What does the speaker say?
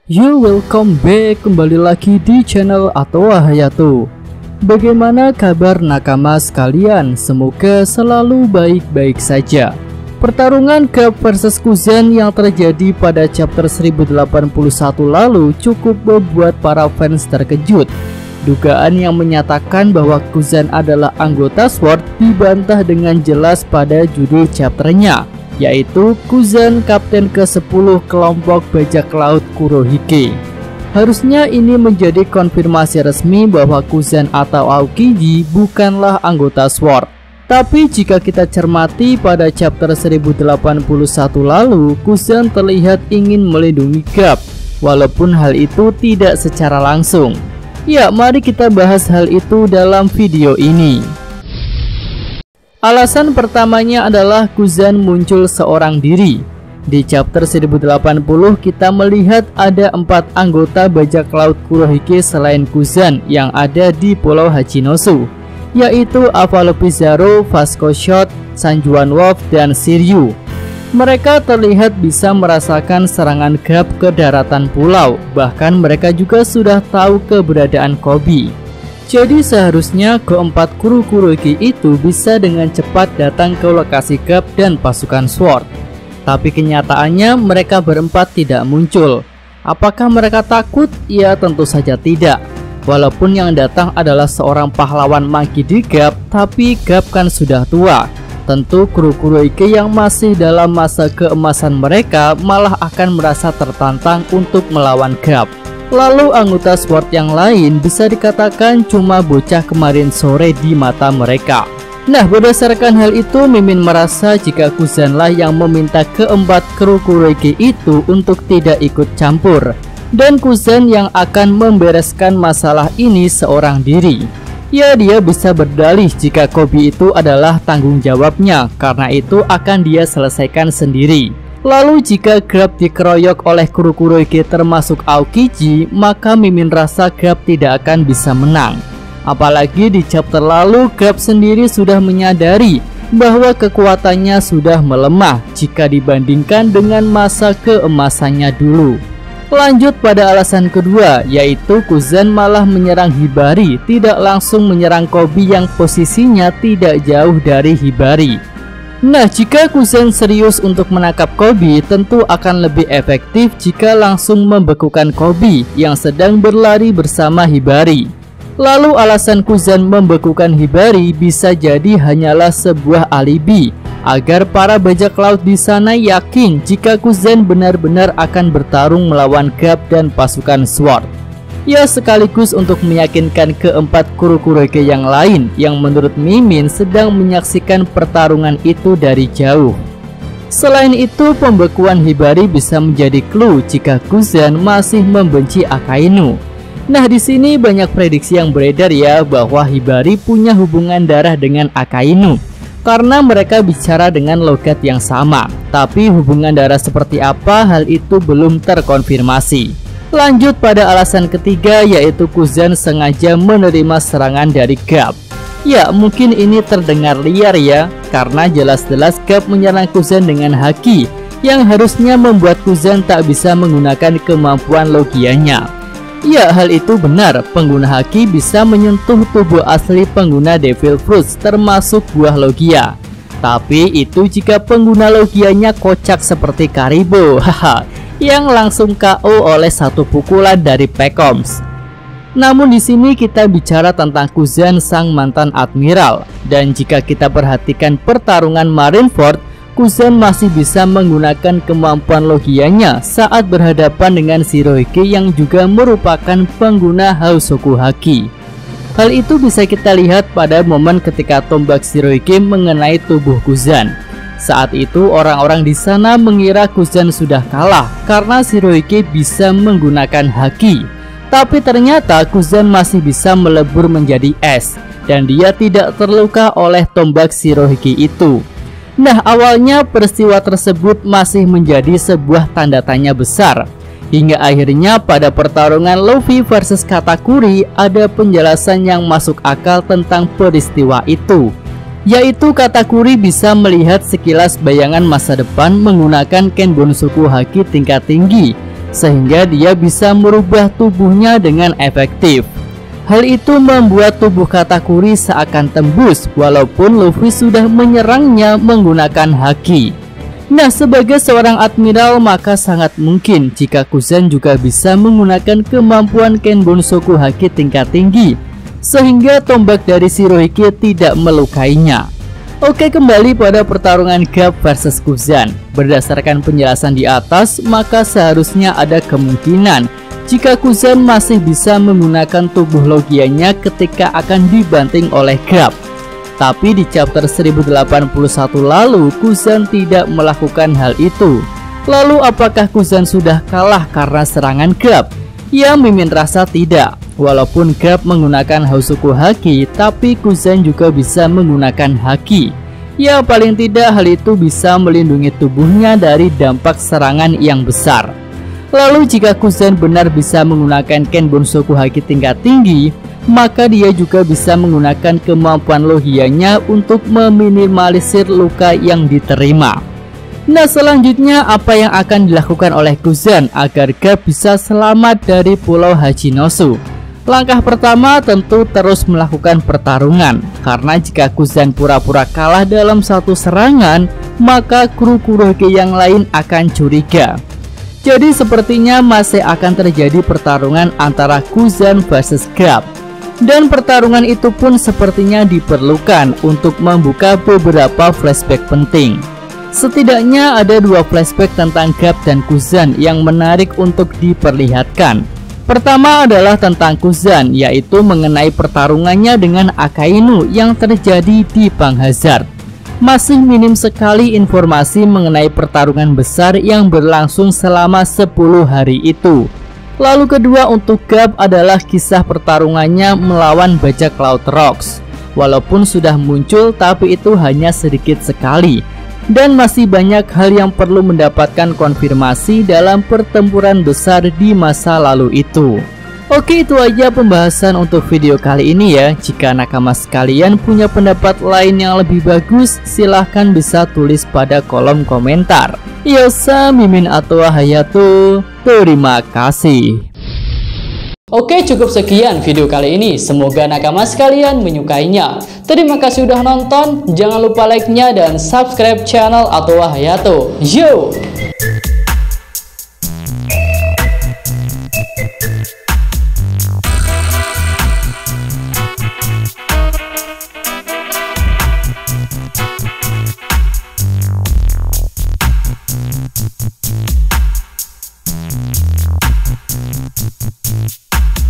Welcome back, kembali lagi di channel Atowa Hayato. Bagaimana kabar nakama sekalian? Semoga selalu baik-baik saja. Pertarungan Gup versus Kuzen yang terjadi pada chapter 1081 lalu cukup membuat para fans terkejut. Dugaan yang menyatakan bahwa Kuzen adalah anggota SWORD dibantah dengan jelas pada judul chapternya, yaitu Kuzen Kapten ke-10 kelompok bajak laut Kurohige. Harusnya ini menjadi konfirmasi resmi bahwa Kuzen atau Aokiji bukanlah anggota SWORD. Tapi jika kita cermati pada chapter 1081 lalu, Kuzen terlihat ingin melindungi Gup, walaupun hal itu tidak secara langsung. Ya, mari kita bahas hal itu dalam video ini. Alasan pertamanya adalah Kuzen muncul seorang diri. Di chapter 1080 kita melihat ada 4 anggota bajak laut Kurohige selain Kuzen yang ada di Pulau Hachinosu, yaitu Avalokizarou, Vasco Shot, Sanjuan Wolf, dan Shiryu. Mereka terlihat bisa merasakan serangan Gup ke daratan pulau, bahkan mereka juga sudah tahu keberadaan Koby. Jadi seharusnya keempat Kurohige itu bisa dengan cepat datang ke lokasi Gup dan pasukan SWORD. Tapi kenyataannya mereka berempat tidak muncul. Apakah mereka takut? Ya, tentu saja tidak. Walaupun yang datang adalah seorang pahlawan monkey di Gup, tapi Gup kan sudah tua. Tentu Kurohige yang masih dalam masa keemasan mereka malah akan merasa tertantang untuk melawan Gup. Lalu anggota SWORD yang lain bisa dikatakan cuma bocah kemarin sore di mata mereka. Nah, berdasarkan hal itu Mimin merasa jika Kuzenlah yang meminta keempat kru Kurohige itu untuk tidak ikut campur, dan Kuzen yang akan membereskan masalah ini seorang diri. Ya, dia bisa berdalih jika Koby itu adalah tanggung jawabnya, karena itu akan dia selesaikan sendiri. Lalu jika Gup dikeroyok oleh kru Kurohige termasuk Aokiji, maka Mimin rasa Gup tidak akan bisa menang. Apalagi di chapter lalu Gup sendiri sudah menyadari bahwa kekuatannya sudah melemah jika dibandingkan dengan masa keemasannya dulu. Lanjut pada alasan kedua, yaitu Kuzen malah menyerang Hibari, tidak langsung menyerang Koby yang posisinya tidak jauh dari Hibari. Nah, jika Kuzen serius untuk menangkap Koby, tentu akan lebih efektif jika langsung membekukan Koby yang sedang berlari bersama Hibari. Lalu alasan Kuzen membekukan Hibari bisa jadi hanyalah sebuah alibi agar para bajak laut di sana yakin jika Kuzen benar-benar akan bertarung melawan Gup dan pasukan SWORD. Ya, sekaligus untuk meyakinkan keempat kru Kurohige yang lain yang menurut Mimin sedang menyaksikan pertarungan itu dari jauh. Selain itu, pembekuan Hibari bisa menjadi clue jika Kuzen masih membenci Akainu. Nah, di sini banyak prediksi yang beredar ya bahwa Hibari punya hubungan darah dengan Akainu karena mereka bicara dengan logat yang sama. Tapi hubungan darah seperti apa, hal itu belum terkonfirmasi. Lanjut pada alasan ketiga, yaitu Kuzen sengaja menerima serangan dari Gup. Ya, mungkin ini terdengar liar ya, karena jelas-jelas Gup menyerang Kuzen dengan haki yang harusnya membuat Kuzen tak bisa menggunakan kemampuan logianya. Ya, hal itu benar, pengguna haki bisa menyentuh tubuh asli pengguna Devil Fruits termasuk buah logia. Tapi itu jika pengguna logianya kocak seperti Karibo, haha, yang langsung KO oleh satu pukulan dari Pekoms. Namun di sini kita bicara tentang Kuzen sang mantan admiral, dan jika kita perhatikan pertarungan Marineford, Kuzen masih bisa menggunakan kemampuan logianya saat berhadapan dengan Shirohige yang juga merupakan pengguna Hausoku Haki. Hal itu bisa kita lihat pada momen ketika tombak Shirohige mengenai tubuh Kuzen. Saat itu orang-orang di sana mengira Kuzen sudah kalah karena Shirohige bisa menggunakan haki. Tapi ternyata Kuzen masih bisa melebur menjadi es dan dia tidak terluka oleh tombak Shirohige itu. Nah, awalnya peristiwa tersebut masih menjadi sebuah tanda tanya besar. Hingga akhirnya pada pertarungan Luffy versus Katakuri ada penjelasan yang masuk akal tentang peristiwa itu, yaitu Katakuri bisa melihat sekilas bayangan masa depan menggunakan Kenbonsoku Haki tingkat tinggi sehingga dia bisa merubah tubuhnya dengan efektif. Hal itu membuat tubuh Katakuri seakan tembus walaupun Luffy sudah menyerangnya menggunakan haki. Nah, sebagai seorang admiral maka sangat mungkin jika Kuzan juga bisa menggunakan kemampuan Kenbonsoku haki tingkat tinggi, sehingga tombak dari Shirohige tidak melukainya. Oke, kembali pada pertarungan Garp versus Kuzan. Berdasarkan penjelasan di atas, maka seharusnya ada kemungkinan jika Kuzan masih bisa menggunakan tubuh logianya ketika akan dibanting oleh Garp. Tapi di chapter 1081 lalu, Kuzan tidak melakukan hal itu. Lalu apakah Kuzan sudah kalah karena serangan Garp? Ya, mimin rasa tidak. Walaupun Garp menggunakan Hausoku haki, tapi Kuzan juga bisa menggunakan haki. Ya, paling tidak hal itu bisa melindungi tubuhnya dari dampak serangan yang besar. Lalu jika Kuzan benar bisa menggunakan Kenbonsoku haki tingkat tinggi, maka dia juga bisa menggunakan kemampuan logianya untuk meminimalisir luka yang diterima. Nah, selanjutnya apa yang akan dilakukan oleh Kuzan agar Garp bisa selamat dari Pulau Hachinosu? Langkah pertama tentu terus melakukan pertarungan, karena jika Kuzan pura-pura kalah dalam satu serangan, maka kru Kurohige yang lain akan curiga. Jadi sepertinya masih akan terjadi pertarungan antara Kuzan versus Garp. Dan pertarungan itu pun sepertinya diperlukan untuk membuka beberapa flashback penting. Setidaknya ada 2 flashback tentang Garp dan Kuzan yang menarik untuk diperlihatkan. Pertama adalah tentang Kuzan, yaitu mengenai pertarungannya dengan Akainu yang terjadi di Bank Hazard. Masih minim sekali informasi mengenai pertarungan besar yang berlangsung selama 10 hari itu. Lalu kedua untuk Garp adalah kisah pertarungannya melawan bajak laut Rocks. Walaupun sudah muncul, tapi itu hanya sedikit sekali. Dan masih banyak hal yang perlu mendapatkan konfirmasi dalam pertempuran besar di masa lalu itu. Oke, itu aja pembahasan untuk video kali ini ya. Jika nakama sekalian punya pendapat lain yang lebih bagus, silahkan bisa tulis pada kolom komentar. Yosa mimin atau hayato. Terima kasih. Oke, cukup sekian video kali ini. Semoga nakama sekalian menyukainya. Terima kasih sudah nonton. Jangan lupa like-nya dan subscribe channel atau hayato. Yo!